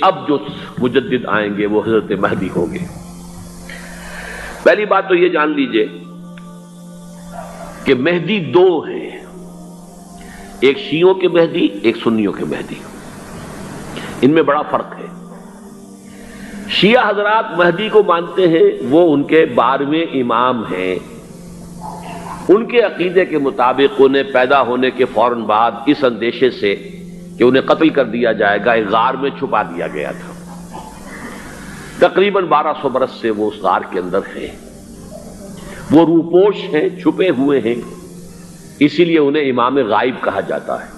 اب جو مجدد آئیں گے وہ حضرت مہدی ہوں گے۔ پہلی بات تو یہ جان لیجئے کہ مہدی دو ہیں، ایک شیعوں کے مہدی، ایک سنیوں کے مہدی، ان میں بڑا فرق ہے۔ شیعہ حضرات مہدی کو مانتے ہیں، وہ ان کے 12ویں امام ہیں، ان کے عقیدے کے مطابق انہیں پیدا ہونے کے فوراً بعد اس اندیشے سے کہ انہیں قتل کر دیا جائے گا ایک غار میں چھپا دیا گیا تھا۔ تقریباً 1200 برس سے وہ اس غار کے اندر ہیں، وہ روپوش ہیں، چھپے ہوئے ہیں، اسی لیے انہیں امام غائب کہا جاتا ہے،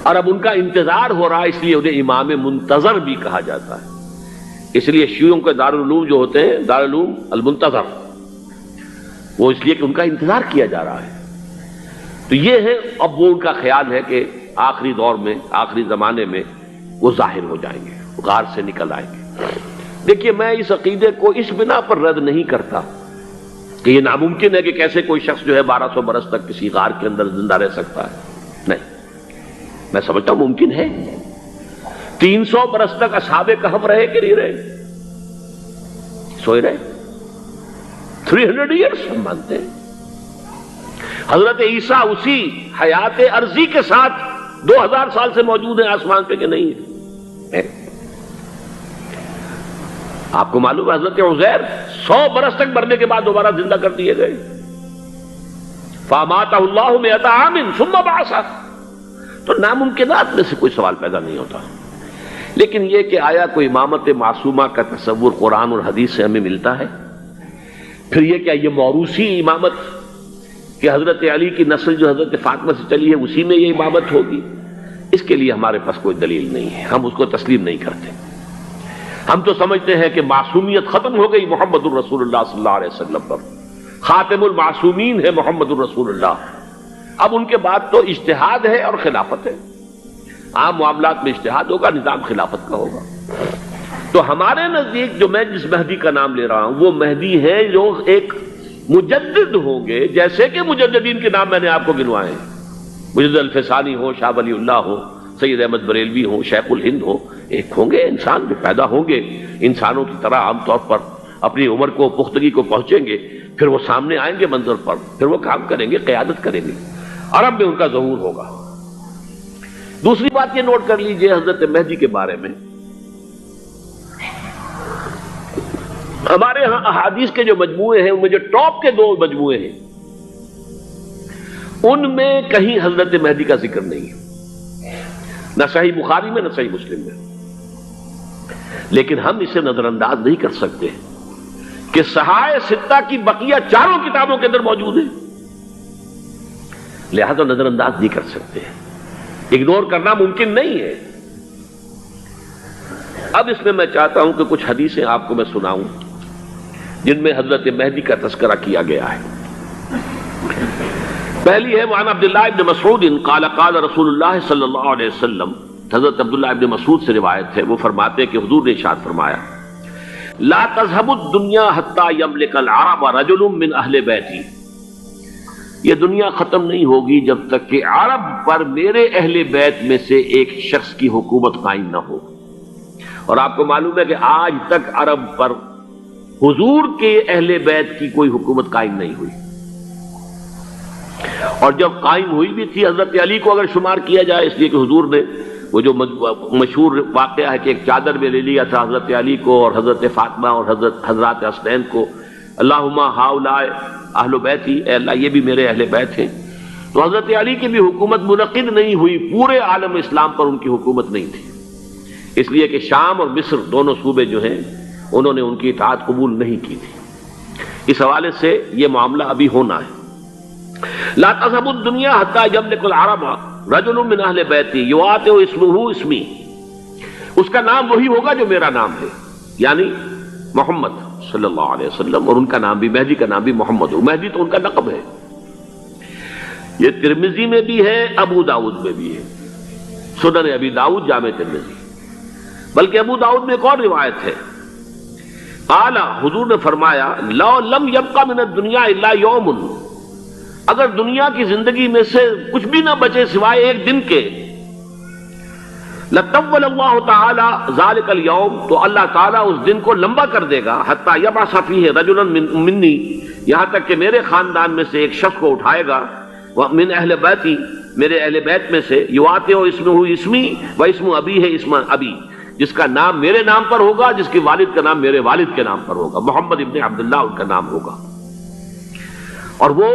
اور اب ان کا انتظار ہو رہا ہے، اس لیے انہیں امام منتظر بھی کہا جاتا ہے۔ اس لیے شیعوں کے دارالعلوم جو ہوتے ہیں دارالعلوم المنتظر، وہ اس لیے کہ ان کا انتظار کیا جا رہا ہے۔ تو یہ ہے، اب وہ ان کا خیال ہے کہ آخری دور میں، آخری زمانے میں وہ ظاہر ہو جائیں گے، غار سے نکل آئیں گے۔ دیکھیے، میں اس عقیدے کو اس بنا پر رد نہیں کرتا کہ یہ ناممکن ہے کہ کیسے کوئی شخص جو ہے 1200 برس تک کسی غار کے اندر زندہ رہ سکتا ہے، نہیں، میں سمجھتا ہوں ممکن ہے۔ 300 برس تک اصحاب کہف رہے کہ نہیں رہے؟ سوئے رہے، 300 ایئرس ہم مانتے ہیں۔ حضرت عیسیٰ اسی حیات عرضی کے ساتھ 2000 سال سے موجود ہیں آسمان پہ کہ نہیں ہے؟ آپ کو معلوم ہے حضرت عزیر 100 برس تک مرنے کے بعد دوبارہ زندہ کر دیے گئے۔ فَأَمَاتَهُ اللَّهُ مِئَةَ عَامٍ ثُمَّ بَعَثَهُ۔ تو ناممکنات میں سے کوئی سوال پیدا نہیں ہوتا، لیکن یہ کہ آیا کوئی امامت معصومہ کا تصور قرآن اور حدیث سے ہمیں ملتا ہے؟ پھر یہ کیا یہ موروثی امامت کہ حضرت علی کی نسل جو حضرت فاطمہ سے چلی ہے اسی میں یہ امامت ہوگی؟ اس کے لیے ہمارے پاس کوئی دلیل نہیں ہے، ہم اس کو تسلیم نہیں کرتے۔ ہم تو سمجھتے ہیں کہ معصومیت ختم ہو گئی محمد الرسول اللہ صلی اللہ علیہ وسلم پر، خاتم المعصومین ہے محمد الرسول اللہ۔ اب ان کے بعد تو اجتہاد ہے اور خلافت ہے، عام معاملات میں اجتہاد ہوگا، نظام خلافت کا ہوگا۔ تو ہمارے نزدیک جو میں جس مہدی کا نام لے رہا ہوں وہ مہدی ہے جو ایک مجدد ہوں گے، جیسے کہ مجددین کے نام میں نے آپ کو گنوائے ہیں، مجدد الفسانی ہو، شاہ ولی اللہ ہو، سید احمد بریلوی ہو، شیخ الہند ہو، ایک ہوں گے انسان جو پیدا ہوں گے انسانوں کی طرح عام طور پر اپنی عمر کو، پختگی کو پہنچیں گے، پھر وہ سامنے آئیں گے منظر پر، پھر وہ کام کریں گے، قیادت کریں گے، عرب میں ان کا ظہور ہوگا۔ دوسری بات یہ نوٹ کر لیجئے حضرت مہدی کے بارے میں، ہمارے ہاں احادیث کے جو مجموعے ہیں ان میں جو ٹاپ کے 2 مجموعے ہیں ان میں کہیں حضرت مہدی کا ذکر نہیں ہے، نہ صحیح بخاری میں نہ صحیح مسلم میں، لیکن ہم اسے نظر انداز نہیں کر سکتے کہ صحائح ستہ کی بقیہ 4 کتابوں کے اندر موجود ہیں، لہذا نظر انداز نہیں کر سکتے، اگنور کرنا ممکن نہیں ہے۔ اب اس میں میں چاہتا ہوں کہ کچھ حدیثیں آپ کو میں سناؤں جن میں حضرت مہدی کا تذکرہ کیا گیا ہے۔ پہلی ہے وعن عبداللہ ابن مسعود قال قال رسول اللہ صلی اللہ علیہ وسلم، حضرت عبداللہ ابن مسعود سے روایت ہے، وہ فرماتے ہیں کہ حضور نے ارشاد فرمایا لا تذهب الدنيا حتى يملك العرب رجل من اہل بیتی، یہ دنیا ختم نہیں ہوگی جب تک کہ عرب پر میرے اہل بیت میں سے ایک شخص کی حکومت قائم نہ ہو۔ اور آپ کو معلوم ہے کہ آج تک عرب پر حضور کے اہل بیت کی کوئی حکومت قائم نہیں ہوئی، اور جب قائم ہوئی بھی تھی حضرت علی کو اگر شمار کیا جائے، اس لیے کہ حضور نے وہ جو مشہور واقعہ ہے کہ ایک چادر میں لے لیا تھا حضرت علی کو اور حضرت فاطمہ اور حضرات حسنین کو، اللہم ہؤلاء اہل بیتی، اے اللہ یہ بھی میرے اہل بیت ہیں۔ تو حضرت علی کی بھی حکومت منعقد نہیں ہوئی، پورے عالم اسلام پر ان کی حکومت نہیں تھی، اس لیے کہ شام اور مصر دونوں صوبے جو ہیں انہوں نے ان کی اطاعت قبول نہیں کی تھی۔ اس حوالے سے یہ معاملہ ابھی ہونا ہے۔ لا تذهب الدنيا حتى يملك العرب رجل من اہل بیتی یواطئ اسمہ اسمی، اس کا نام وہی ہوگا جو میرا نام ہے، یعنی محمد صلی اللہ علیہ وسلم، اور ان کا نام بھی، مہدی کا نام بھی محمد ہو، مہدی تو ان کا لقب ہے۔ یہ ترمذی میں بھی ہے، ابو داؤد میں بھی ہے، سنن ابی داؤد، جامع ترمذی، بلکہ ابو داؤد میں ایک اور روایت ہے، قال، حضور نے فرمایا لو لم یبقى من الدنیا الا یوم، اگر دنیا کی زندگی میں سے کچھ بھی نہ بچے سوائے ایک دن کے، لطول اللہ تعالی ذالک الیوم، تو اللہ تعالیٰ اس دن کو لمبا کر دے گا، حتی یبعث فیہ رجلا منی، یہاں تک کہ میرے خاندان میں سے ایک شخص کو اٹھائے گا، من اہل بیتی، میرے اہل بیت میں سے، یواطئ اسمہ اسمی و اسم ابی ہے اسم ابی، جس کا نام میرے نام پر ہوگا، جس کے والد کا نام میرے والد کے نام پر ہوگا، محمد ابن عبداللہ ان کا نام ہوگا، اور وہ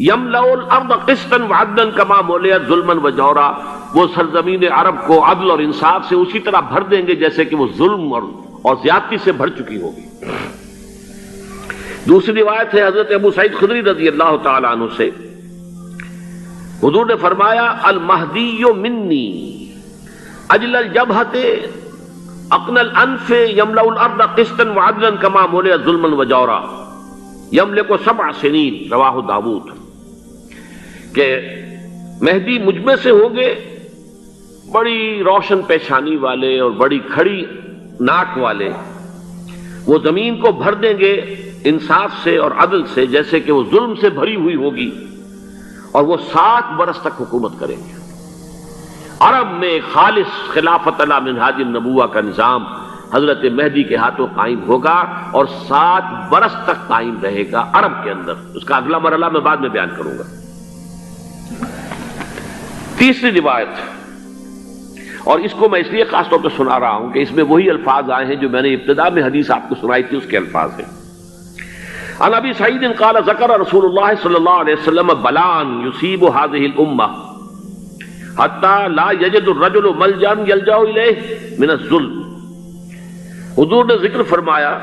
یملأ الارض قسطا وعدلا کما ملئت ظلما وجورا، وہ سرزمین عرب کو عدل اور انصاف سے اسی طرح بھر دیں گے جیسے کہ وہ ظلم اور زیادتی سے بھر چکی ہوگی۔ دوسری روایت ہے حضرت ابو سعید خدری رضی اللہ تعالی عنہ سے، حضور نے فرمایا المہدی منی اجل الجبہۃ اقنى الانف یملأ الارض قسطا وعدلا کما ملئت ظلما وجورا یملک 7 سنین، رواہ داود، کہ مہدی مجھ میں سے ہوں گے بڑی روشن پیشانی والے اور بڑی کھڑی ناک والے، وہ زمین کو بھر دیں گے انصاف سے اور عدل سے جیسے کہ وہ ظلم سے بھری ہوئی ہوگی، اور وہ 7 برس تک حکومت کریں گے۔ عرب میں خالص خلافت علی منہاج النبوہ کا نظام حضرت مہدی کے ہاتھوں قائم ہوگا اور 7 برس تک قائم رہے گا عرب کے اندر۔ اس کا اگلا مرحلہ میں بعد میں بیان کروں گا۔ تیسری روایت، اور اس کو میں اس لیے خاص طور پہ سنا رہا ہوں کہ اس میں وہی الفاظ آئے ہیں جو میں نے ابتدا میں حدیث آپ کو سنائی تھی، اس کے الفاظ ہیں۔ عن ابی سعید قال ذکر رسول اللہ صلی اللہ علیہ وسلم بلان یصیب هذه الامہ حتی لا یجد الرجل ملجا یلجا الیہ من الظلم۔ حضور نے ذکر فرمایا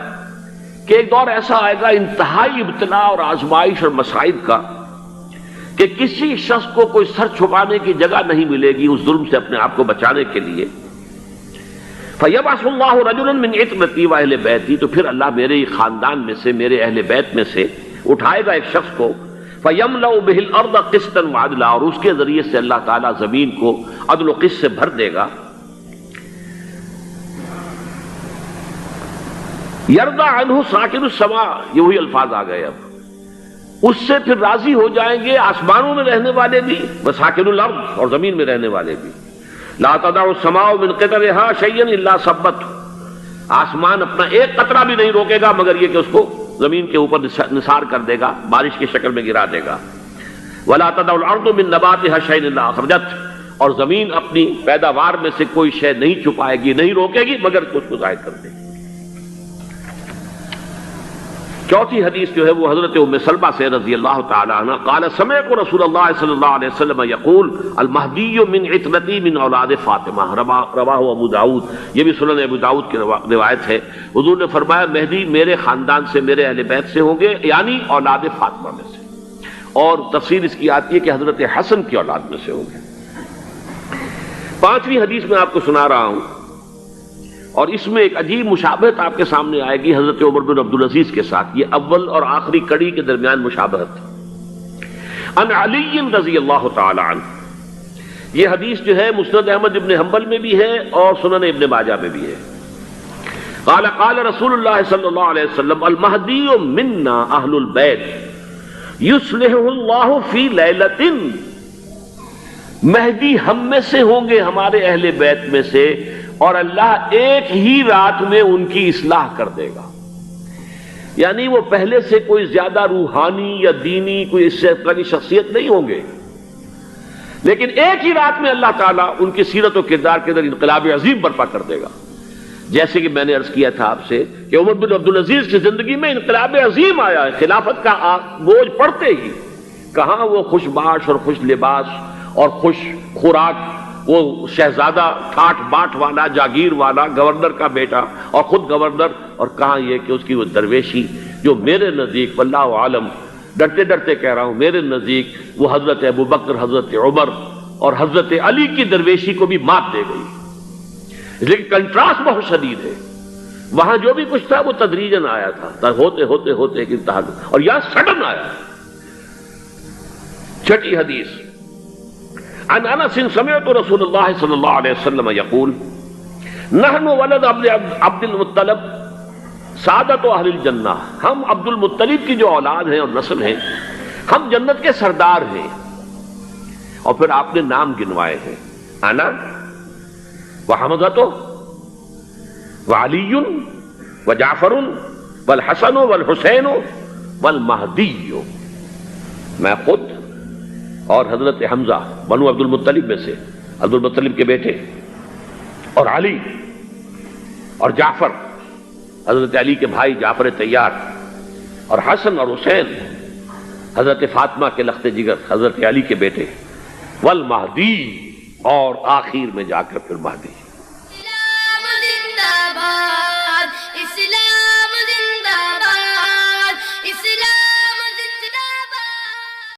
کہ ایک دور ایسا آئے گا انتہائی ابتلا اور آزمائش اور مصائب کا کہ کسی شخص کو کوئی سر چھپانے کی جگہ نہیں ملے گی اس ظلم سے اپنے آپ کو بچانے کے لیے۔ فَيَبْعَثُ اللَّهُ رَجُلًا مِنْ عِتْرَتِي وَأَهْلِ بَيْتِي، تو پھر اللہ میرے خاندان میں سے، میرے اہل بیت میں سے اٹھائے گا ایک شخص کو، فَيَمْلَأُ بِهِ الْأَرْضَ قِسْطًا وَعَدْلًا، اور اس کے ذریعے سے اللہ تعالیٰ زمین کو عدل و قسط سے بھر دے گا۔ یرضى عنہ ساکن السماء، یہ وہی الفاظ آ گئے، اب اس سے پھر راضی ہو جائیں گے آسمانوں میں رہنے والے بھی، وساکن الارض، اور زمین میں رہنے والے بھی۔ لا تدع السماء من قطرها شيئا الا ثبته، آسمان اپنا ایک قطرہ بھی نہیں روکے گا مگر یہ کہ اس کو زمین کے اوپر نثار کر دے گا، بارش کی شکل میں گرا دے گا۔ ولا تدع الارض من نباتها شيئا الا اخرجته، اور زمین اپنی پیداوار میں سے کوئی شے نہیں چھپائے گی، نہیں روکے گی مگر اس کو ظاہر کر دے گی۔ چوتھی حدیث جو ہے وہ حضرت ام سلمہ سے رضی اللہ تعالی عنہ، قال سمعت رسول اللہ صلی اللہ علیہ وسلم یقول المہدی من عترتی من اولاد فاطمہ، رواہ ابو داؤد، یہ بھی سنن ابو داؤد کی روایت ہے۔ حضور نے فرمایا مہدی میرے خاندان سے، میرے اہل بیت سے ہوں گے، یعنی اولاد فاطمہ میں سے، اور تفسیر اس کی آتی ہے کہ حضرت حسن کی اولاد میں سے ہوں گے۔ پانچویں حدیث میں آپ کو سنا رہا ہوں، اور اس میں ایک عجیب مشابہت آپ کے سامنے آئے گی حضرت عمر بن عبدالعزیز کے ساتھ، یہ اول اور آخری کڑی کے درمیان مشابہت۔ عن علی رضی اللہ تعالی عنہ، یہ حدیث جو ہے مسند احمد ابن حنبل میں بھی ہے اور سنن ابن ماجہ میں بھی ہے۔ قال قال رسول اللہ صلی اللہ علیہ وسلم المہدی منا اہل البیت یصلح اللہ فی لیلۃ، مہدی ہم میں سے ہوں گے، ہمارے اہل بیت میں سے، اور اللہ ایک ہی رات میں ان کی اصلاح کر دے گا۔ یعنی وہ پہلے سے کوئی زیادہ روحانی یا دینی کوئی اس سے کی شخصیت نہیں ہوں گے، لیکن ایک ہی رات میں اللہ تعالیٰ ان کی سیرت و کردار کے اندر انقلاب عظیم برپا کر دے گا۔ جیسے کہ میں نے عرض کیا تھا آپ سے کہ عمر بن عبدالعزیز کی زندگی میں انقلاب عظیم آیا ہے، خلافت کا بوجھ پڑتے ہی کہاں وہ خوش باش اور خوش لباس اور خوش خوراک، وہ شہزادہ ٹھاٹ باٹ والا، جاگیر والا، گورنر کا بیٹا اور خود گورنر، اور کہاں یہ کہ اس کی وہ درویشی جو میرے نزدیک واللہ عالم، ڈرتے ڈرتے کہہ رہا ہوں، میرے نزدیک وہ حضرت ابو بکر، حضرت عمر اور حضرت علی کی درویشی کو بھی مات دے گئی، لیکن کنٹراسٹ بہت شدید ہے۔ وہاں جو بھی کچھ تھا وہ تدریجاً آیا تھا، ہوتے ہوتے ہوتے ایک انتہا، اور یہاں سڈن آیا۔ چھٹی حدیث، عن انس سمعت رسول اللہ صلی اللہ علیہ وسلم یقول نحن ولد عبد المطلب سعادت اہل الجنہ، ہم عبد المطلب کی جو اولاد ہیں اور نسل ہیں، ہم جنت کے سردار ہیں۔ اور پھر آپ نے نام گنوائے ہیں، انا وحمزۃ وعلی وجعفر والحسن والحسین والمہدی، میں خود اور حضرت حمزہ بنو عبد المطلب میں سے، عبد المطلب کے بیٹے، اور علی اور جعفر حضرت علی کے بھائی جعفر طیار، اور حسن اور حسین حضرت فاطمہ کے لخت جگر حضرت علی کے بیٹے، والمہدی، اور آخر میں جا کر پھر مہدی۔